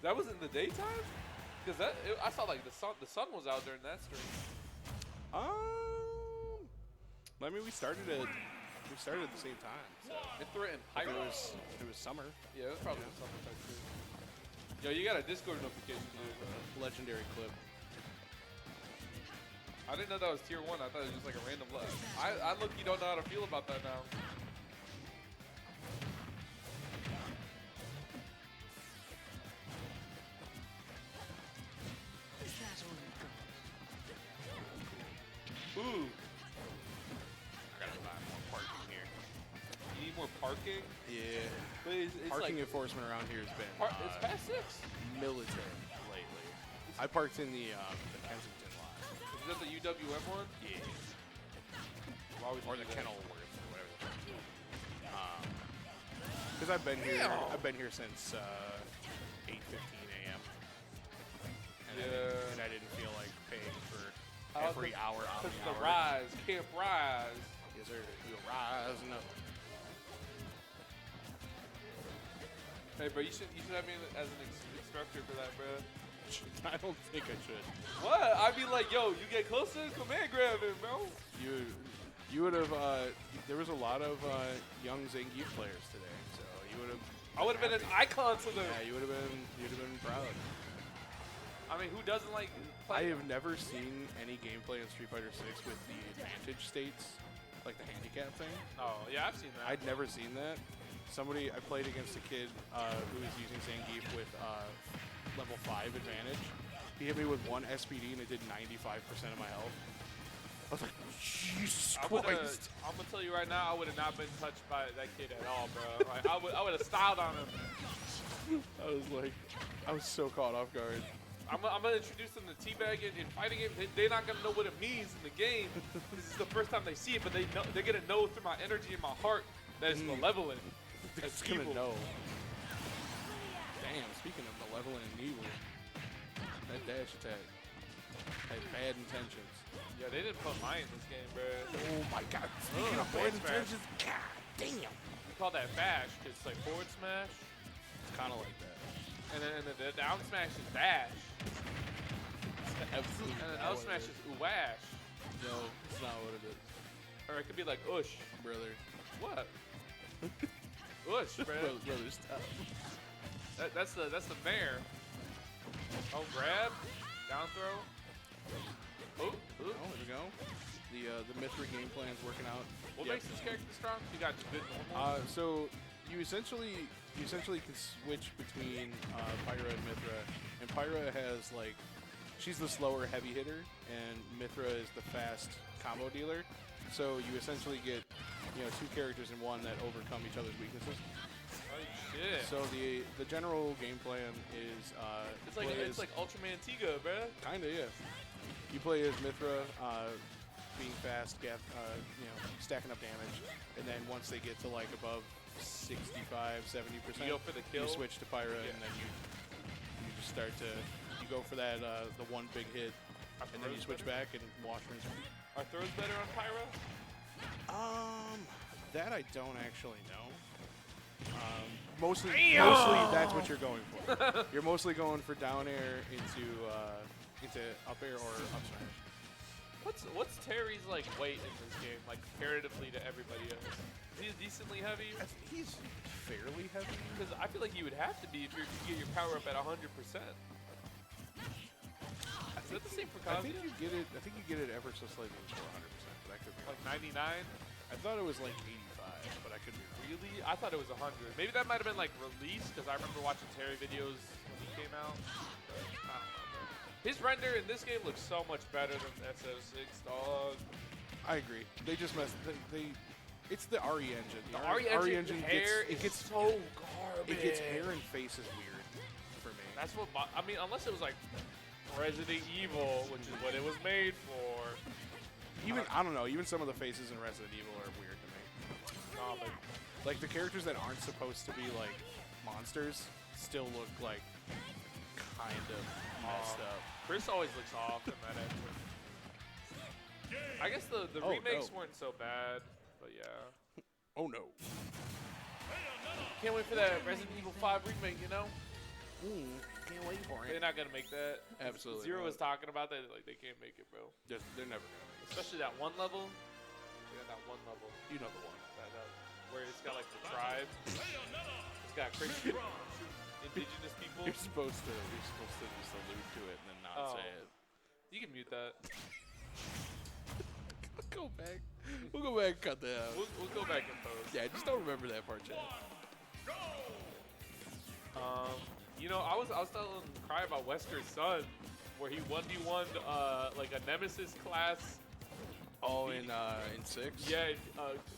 That was in the daytime? Because I saw like the sun was out during that stream. I mean, we started at the same time. So. It threatened Pyro. It was summer. Yeah, it was probably summer type shit. Yo, you got a Discord notification, dude. Legendary clip. I didn't know that was tier 1. I thought it was just like a random left. I look, you don't know how to feel about that now. Ooh. I gotta buy more parking here. You need more parking? Yeah. But it's Parking like, enforcement around here has been it's past 6. military lately. I parked in the Kensington lot. Is that the UWM one? Yeah. Or the Kenilworth or whatever. Because I've been here. I've been here since 8:15 a.m. And I didn't feel like paying for every hour on the hour. The Rise, Camp Rise. Yes, sir. You'll rise up. Hey, bro, you should have me as an instructor for that, bro. I don't think I should. What? I'd be like, yo, you get closer, command grab him, bro. You would have. There was a lot of young Zangief players today, so you would have. I would have been an icon to them. Yeah, you would have been. You'd have been proud. I mean, who doesn't like? I have never seen any gameplay in Street Fighter 6 with the advantage states, like the handicap thing. Oh, yeah, I've seen that. I'd never seen that. I played against a kid who was using Zangief with level 5 advantage. He hit me with one SPD and it did 95% of my health. I was like, Jesus Christ. I'm going to tell you right now, I would have not been touched by that kid at all, bro. Like, I would have styled on him. I was so caught off guard. I'm going to introduce them to teabagging and fighting it. They're not going to know what it means in the game. This is the first time they see it, but they're going to know through my energy and my heart that it's malevolent. It's going to know. Damn, speaking of malevolent and evil, that dash attack had bad intentions. Yeah, they didn't put mine in this game, bro. Oh my god, speaking of bad intentions, god damn. We call that bash, because it's like forward smash. It's kind of like that. And then the down smash is bash. Absolutely. And the up smash is uwash. No, it's not what it is. Or it could be like ush. Brother. What? Ush, bro. Brother, stop. That's the mayor. Oh, grab. Down throw. Oh, there we go. The Mithra game plan is working out. What makes this character strong? You got good normal. So you essentially can switch between Pyra and Mithra, and Pyra has like she's the slower heavy hitter, and Mithra is the fast combo dealer. So you essentially get two characters in one that overcome each other's weaknesses. Oh shit! So the general game plan is it's like Ultraman Tiga, bro. Kinda, yeah. You play as Mithra, being fast, stacking up damage, and then once they get to like above 65, 70%, you go for the kill. You switch to Pyra, and then you just start to go for that the one big hit, and then you switch back and wash rinse repeat. Are throws better on Pyra? That I don't actually know. Mostly that's what you're going for. You're mostly going for down air into up air or up smash. What's Terry's like weight in this game, like comparatively to everybody else? Is he decently heavy? He's fairly heavy. Because I feel like he would have to be if you get your power up at 100%. Is that the same for Kazuya? I think you get it ever so slightly before 100%, but I could be like 99. I thought it was like 85, but I could be wrong. Really? I thought it was 100. Maybe that might have been like released because I remember watching Terry videos when he came out. But I don't know. His render in this game looks so much better than SO6, dog. I agree. They just messed. It's the RE engine. The RE engine gets so garbage. It gets hair and face is weird for me. That's what I mean. Unless it was like Resident Evil, which is what it was made for. Even I don't know. Even some of the faces in Resident Evil are weird to me. No, but like the characters that aren't supposed to be like monsters still look like kind of messed up. Chris always looks off in that entrance. I guess the remakes weren't so bad, but yeah. Oh no. Can't wait for that Resident Evil 5 remake, you know? can't wait for They're it. not gonna make that. Absolutely Zero not. was talking about that. Like they can't make it, bro. They're never gonna make it. Especially that one level. They got that one level. You know the one. That where it's got like the tribe. It's got crazy indigenous people. You're supposed to just allude to it and then not say it. You can mute that. Go back. We'll go back and cut that out. We'll go back and post. Yeah, just don't remember that part, Chad. You know, I was telling Cry about Wesker's son, where he 1v1'd like a Nemesis class. Oh, in 6? Yeah,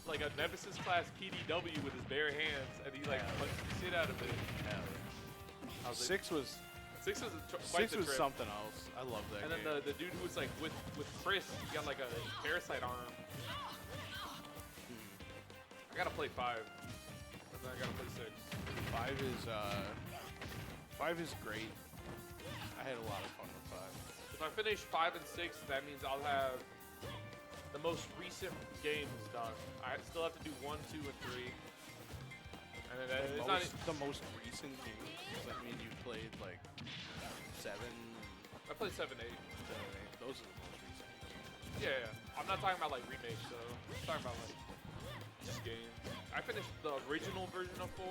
like a Nemesis class PDW with his bare hands, and he like punched the shit out of it. I was like, 6 was quite the trip. something else. I love that. And then the dude who was like with Chris, he got like a parasite arm. I gotta play 5, and then I gotta play 6. 5 is great. I had a lot of fun with 5. If I finish 5 and 6, that means I'll have the most recent games done. I still have to do 1, 2, and 3. And then it's not the most recent game. Does that mean you played like 7? I played 7, 8. 7, 8. Those are the most recent. Yeah. I'm not talking about like remakes, so I'm talking about like just games. I finished the original version of 4.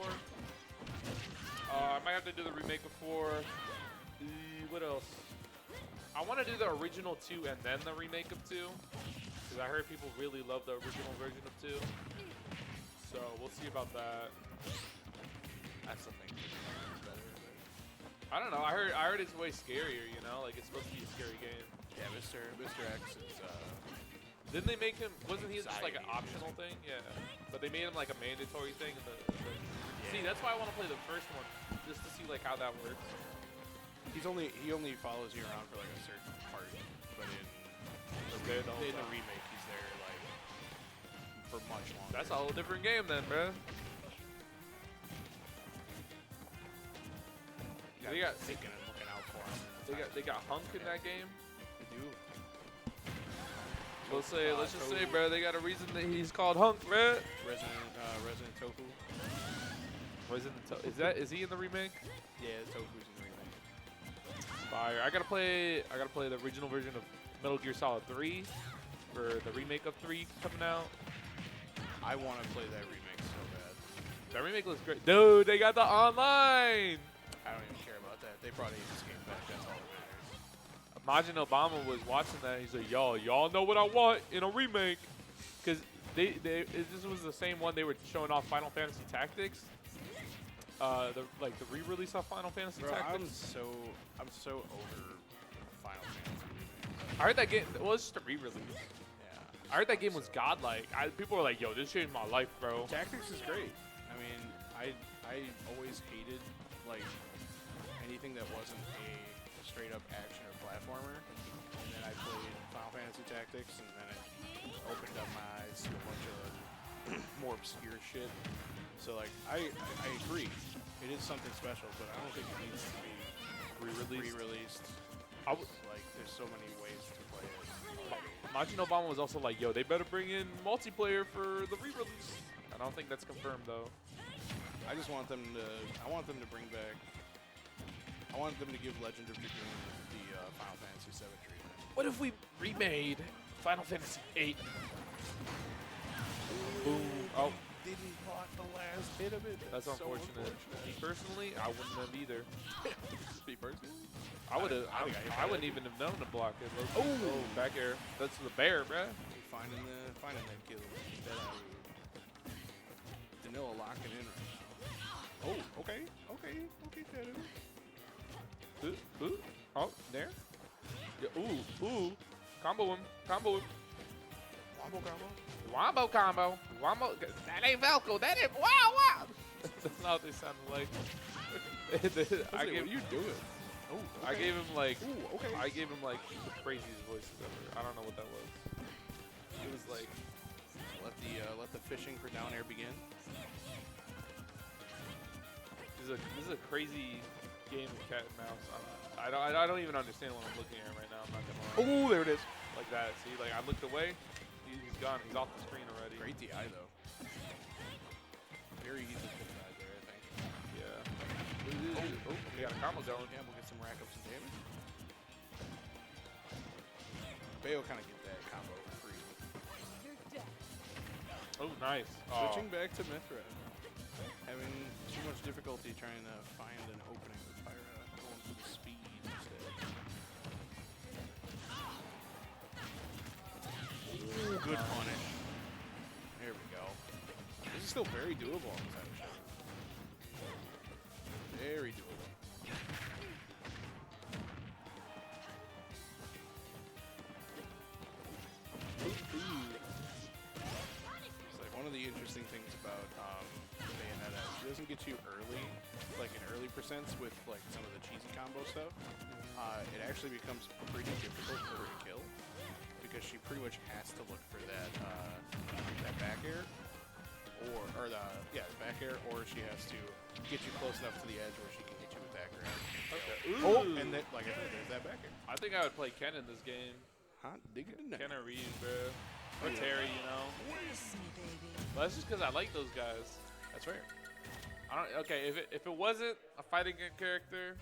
I might have to do the remake of 4. What else? I want to do the original 2 and then the remake of 2. Because I heard people really love the original version of 2. So we'll see about that. That's the thing. I don't know. I heard it's way scarier, you know? Like it's supposed to be a scary game. Yeah, Mr. X is Didn't they make him, wasn't he just like an Society. optional thing? Yeah. But they made him like a mandatory thing in the See, that's why I want to play the first one, just to see like how that works. he only follows you around for like a certain part, but in there the whole the time. remake he's there like for much longer. That's a whole different game then, bro. You They got thinking and looking out for him. they got Hunk in that game. They do. Let's just say, bro, they got a reason that he's called Hunk, bro. Resident Tofu. Is he in the remake? Yeah, Tofu's in the remake. Fire. I gotta play the original version of Metal Gear Solid 3 for the remake of 3 coming out. I want to play that remake so bad. That remake looks great. Dude, they got the online. I don't even care about that. They brought Aegis game back. That's all that matters. Majin Obama was watching that. He's like, y'all know what I want in a remake. Because this was the same one they were showing off Final Fantasy Tactics. The re-release of Final Fantasy Bro, Tactics. I'm so over Final Fantasy remakes. I heard that game was just a re-release. Yeah. I heard that game was godlike. People were like, yo, this changed my life, bro. Tactics is great. I mean, I always hated like anything that wasn't a straight up action or platformer. And then I played Final Fantasy Tactics, and then it opened up my eyes to a bunch of more obscure shit. So like, I agree. It is something special, but I don't think it needs to be re-released. Like, there's so many ways to play it. Majin Obama was also like, yo, they better bring in multiplayer for the re-release. I don't think that's confirmed though. I just want them to. I want them to bring back. I want them to give Legend of Dragoon the Final Fantasy VII treatment. What if we remade Final Fantasy VIII? Boom. Oh, Didn't block the last bit of it. that's so unfortunate. Me personally, I wouldn't have either. Me personally? I would have. I think I hit I that. wouldn't even have known to block it. Oh, back air. That's the bear, bruh. Finding that kill. Danila locking in right now. Oh, okay, Shadu. Ooh. Oh, there. Yeah, ooh. Combo him. Wombo combo. That ain't Velcro. That ain't. Wow. That's not what they sounded like. What are you doing? Oh, I gave him like. Ooh, okay. I gave him like the craziest voices ever. I don't know what that was. It was like. Let the fishing for down air begin. This is a crazy game of cat and mouse. I don't even understand what I'm looking at right now. I'm not gonna lie. Oh, there it is. Like that. See, like I looked away. He's gone. He's off the screen already. Great DI though. Very easy to die there, I think. Yeah. Oh, They got a combo going. Yeah, we'll get some rack up some damage. Bayo kind of get that combo for free. Oh, nice. Switching back to Mithra. Having too much difficulty trying to find an opening with Pyra. Going for the speed instead. Ooh, good punish. There we go. This is still very doable on the side of Shadu. Very doable. It's like one of the interesting things about Bayonetta is she doesn't get you early, like in early percents with like some of the cheesy combo stuff. It actually becomes pretty difficult for her to kill because she pretty much has to look for that that back air, or the back air, or she has to get you close enough to the edge where she can get you with that grab. Okay. Oh, and then, like I said, there's that back air. I think I would play Ken in this game. Hot diggity night. Ken or Reed, bro. Or Terry, you know. But that's just because I like those guys. That's fair. I don't. Okay, if it wasn't a fighting game character,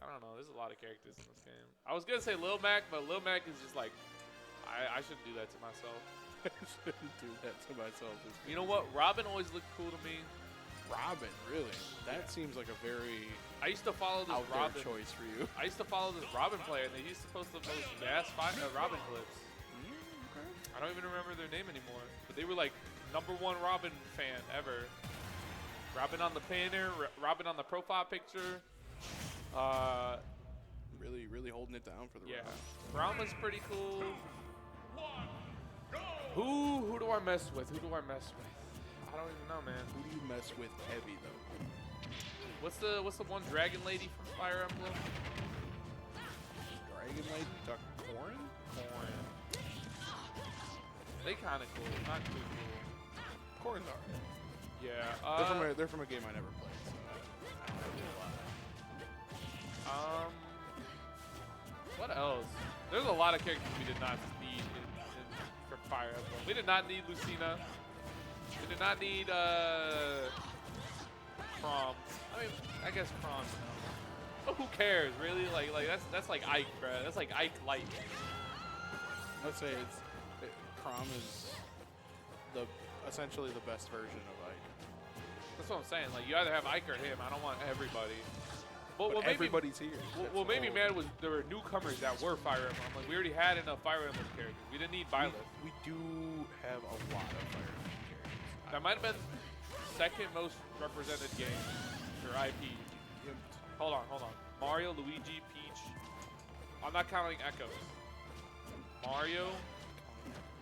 I don't know. There's a lot of characters in this game. I was gonna say Lil Mac, but Lil Mac is just like, I shouldn't do that to myself. I shouldn't do that to myself. You know what? Robin always looked cool to me. Robin, really? That seems like a very I used to follow this out there Robin choice for you. I used to follow this Robin player, and they used to post the most gas Robin clips. Okay. I don't even remember their name anymore, but they were like #1 Robin fan ever. Robin on the banner, Robin on the profile picture. Really, really holding it down for the Yeah, round. Ram was pretty cool. Who do I mess with? Who do I mess with? I don't even know, man. Who do you mess with heavy though? What's the one dragon lady from Fire Emblem? Dragon Lady? Talk Corrin? Corrin. They kind of cool, not too cool. Corrin's alright. Yeah. They're from a game I never played, so I don't have a lot. What else? There's a lot of characters we did not need for Fire Emblem. We did not need Lucina. We did not need Chrom. I mean, I guess Chrom. You know. But who cares, really? Like that's like Ike, bro. That's like Ike light. I'd say Chrom is essentially the best version of Ike. That's what I'm saying. Like you either have Ike or him. I don't want everybody. But everybody's here. What made me mad was there were newcomers that were Fire Emblem. Like we already had enough Fire Emblem characters. We didn't need Byleth. We do have a lot of Fire Emblem characters. That might have been second most represented game for IP. Hold on. Mario, Luigi, Peach. I'm not counting Echoes. Mario,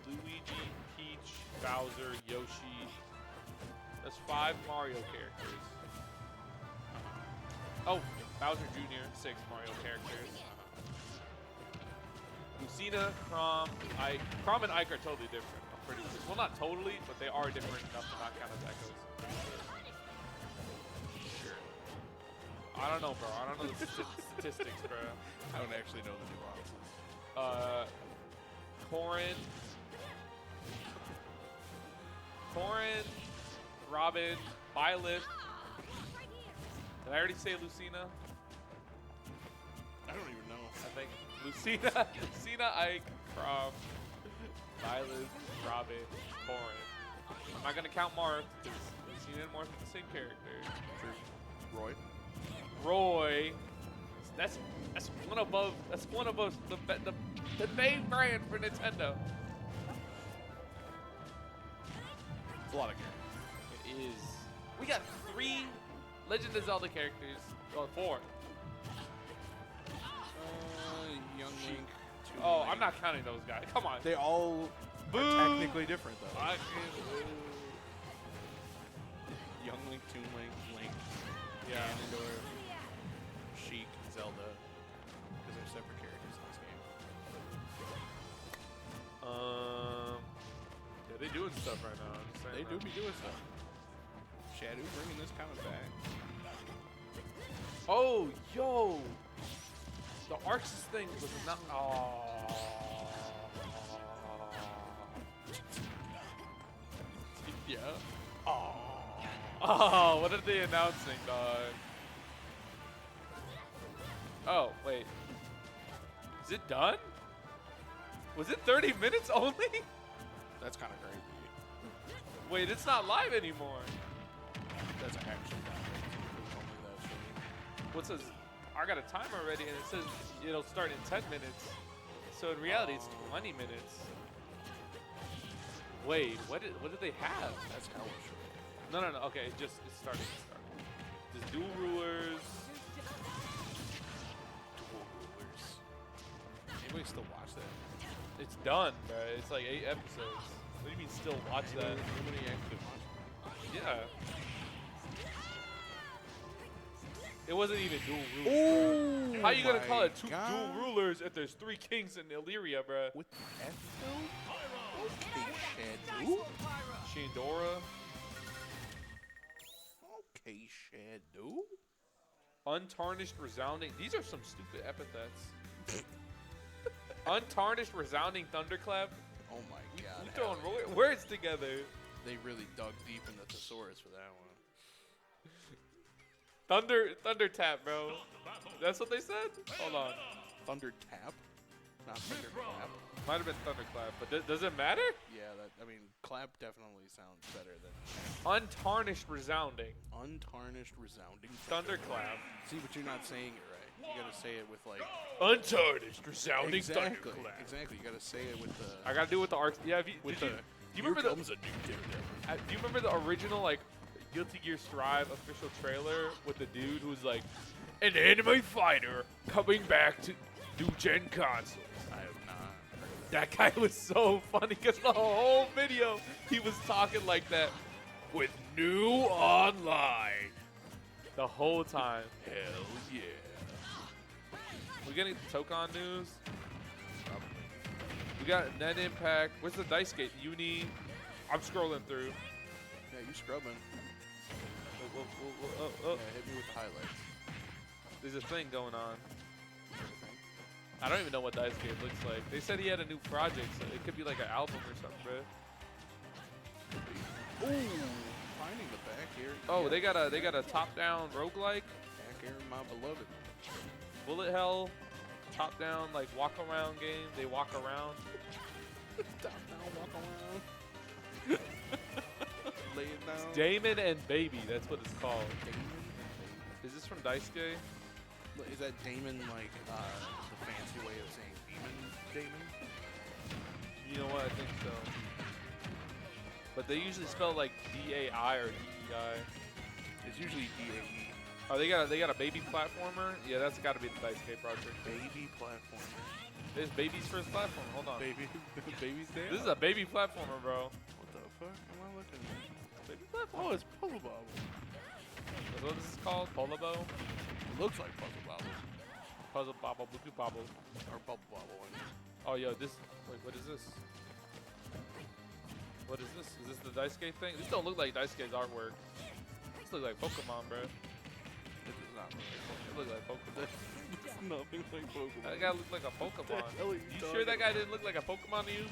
Luigi, Peach, Bowser, Yoshi. That's 5 Mario characters. Oh, Bowser Jr., 6 Mario characters. Lucina, Chrom, Ike. Chrom and Ike are totally different. I'm pretty sure. Well, not totally, but they are different enough to not count as Echoes. Sure. I don't know, bro. I don't know the statistics, bro. I don't actually know the nuances. Corrin, Robin, Byleth. Did I already say Lucina? I don't even know. I think Lucina, Ike, Chrom, Byleth, Robin, Corrin. I'm not gonna count Marth because Lucina and Marth are the same character. Roy. Roy. That's one above. That's one above the main brand for Nintendo. It's a lot of characters. It is. We got 3 Legend of Zelda characters. Or 4. Young Link. Oh, I'm not counting those guys. Come on. They all are technically different, though. Young Link, Toon Link, Link, Yeah. Ganondorf, Sheik, Zelda. Because they're separate characters in this game. Yeah, they doing stuff right now. I'm just saying They do that. be doing stuff. Shadu bringing this comment back. Oh, yo. The Arxis thing was not. Oh. Yeah. Oh. Oh, what are they announcing, dog? Oh, wait. Is it done? Was it 30 minutes only? That's kind of crazy. Wait, it's not live anymore. That's actually not crazy. It was only that shitty. What says? I got a timer already, and it says it'll start in 10 minutes. So in reality, it's 20 minutes. Wait, what did they have? That's hella short. No. Okay, it's starting. Just dual rulers. Dual rulers. Anybody still watch that? It's done, bro. It's like 8 episodes. What do you mean still watch that? Anybody actually watch it? Yeah. It wasn't even dual rulers. Ooh, How you gonna call it my dual God. rulers if there's 3 kings in Illyria, bro? With the F though? Okay, Shadu. Shandora, Okay, Shadu. untarnished, resounding. These are some stupid epithets. Untarnished, resounding thunderclap. Oh my God. You throwing words together. They really dug deep in the thesaurus for that one. Thunder tap, bro. That's what they said? Hold on. Thunder tap? Not thunder clap. Might have been thunderclap, but does it matter? Yeah, clap definitely sounds better than Untarnished, resounding. untarnished, resounding Thunderclap. See, but you're not saying it right. You gotta say it with like Untarnished, resounding exactly, thunderclap. exactly. You gotta say it with the I gotta do it with the arc. Yeah, do you remember the? comes a new Daredevil. Do you remember the original like Guilty Gear Strive official trailer with the dude who's like an anime fighter coming back to new gen consoles? I have not heard of That guy was so funny because the whole video he was talking like that with new online the whole time. that. Hell yeah. We getting Tokon news? We got Net Impact. Where's the Dice Gate? Uni. I'm scrolling through. Yeah, you scrubbing. Oh. Yeah, hit me with the highlights. There's a thing going on. Everything. I don't even know what Dice Gate looks like. They said he had a new project, so it could be like an album or something, bro. Ooh, finding the back here. Oh, Yeah. they got a top-down roguelike, Back here, my beloved. bullet hell, top-down like walk-around game. They walk around. Top down, walk around. Lay it down. Damon and Baby, that's what it's called. Damon. Is this from Dice Gate? Is that Damon like the fancy way of saying demon? Damon? You know what? I think so. But they usually spell like D-A-I or D-E-I. It's usually D-A-E. Oh, they got a baby platformer. Yeah, that's got to be the Dice Gate project. Baby platformer. There's Baby's first platform. Hold on. Baby, baby's there. This is a baby platformer, bro. What the fuck am I looking at? Baby platform. Oh, it's Puzzle Bobble. That's what this is called? Polobo? It looks like Puzzle Bobble. Puzzle Bobble, Boo Bobble. Or Bubble Bobble. I mean. Oh, yo, this. Wait, what is this? What is this? Is this the Dice Gate thing? This don't look like Dice Gate's artwork. This looks like Pokemon, bro. It does not look It looks like Pokemon. It's nothing like Pokemon. That guy looked like a Pokemon. hell are you You talking sure that guy didn't look like a Pokemon to you?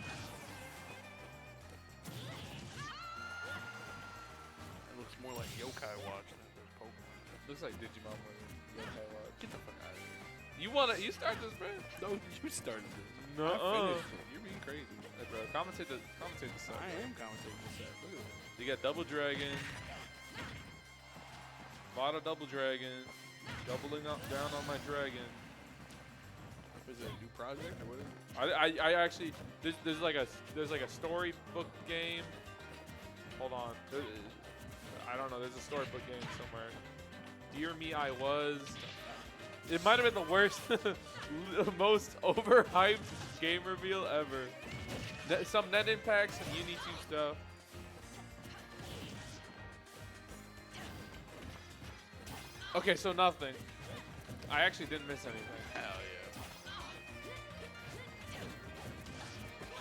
It looks more like Yokai Watch than it does Pokemon. Looks like Digimon with Yokai Watch. Get the fuck out of here. You start this, bro? No, you started this. No. I finished it. You're being crazy. Hey, bro, commentate the set. I am commentating this set. Look at this. You got Double Dragon. Lot of Double Dragon. Doubling up down on my dragon. Is it a new project or what is it? I actually there's like a storybook game. Hold on. I don't know. There's a storybook game somewhere. Dear Me, I Was. It might have been the worst, most overhyped game reveal ever. Some Net Impact, some Uni 2 stuff. Okay, so nothing. I actually didn't miss anything. Hell yeah.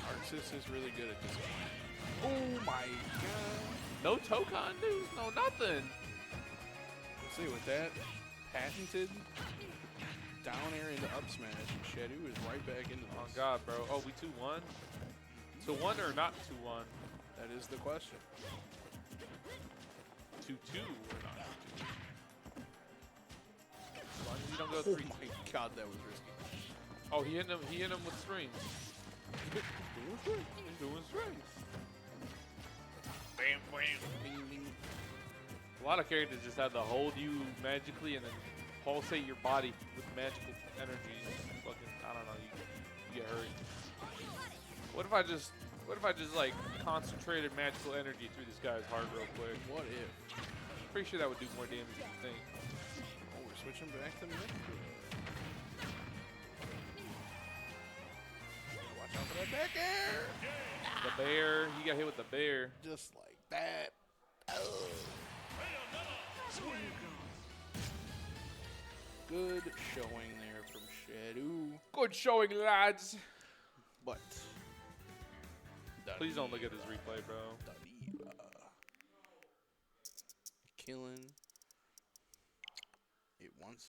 Arxis is really good at this game. Oh my god. No Tokon news, no nothing. Let's see, with that patented down air into up smash, Shadu is right back into this. Oh god, bro. Oh, we 2-1? 2-1 or not 2-1? That is the question. 2-2 or not 2-2. As long as you don't go 3. Oh my god, that was risky. Oh, he hit him with strings. Doing strings. Bam, bam. Bing, bing. A lot of characters just have to hold you magically and then pulsate your body with magical energy. Fucking, I don't know, you get hurt. What if I just like concentrated magical energy through this guy's heart real quick? What if? Pretty sure that would do more damage than you think. Oh, we're switching back to Mithra. Watch out for that back air. The bear, he got hit with the bear. Just like that. Oh. Good showing there from Shadu. Good showing, lads. But Please don't look at this replay, bro. Danila killing it once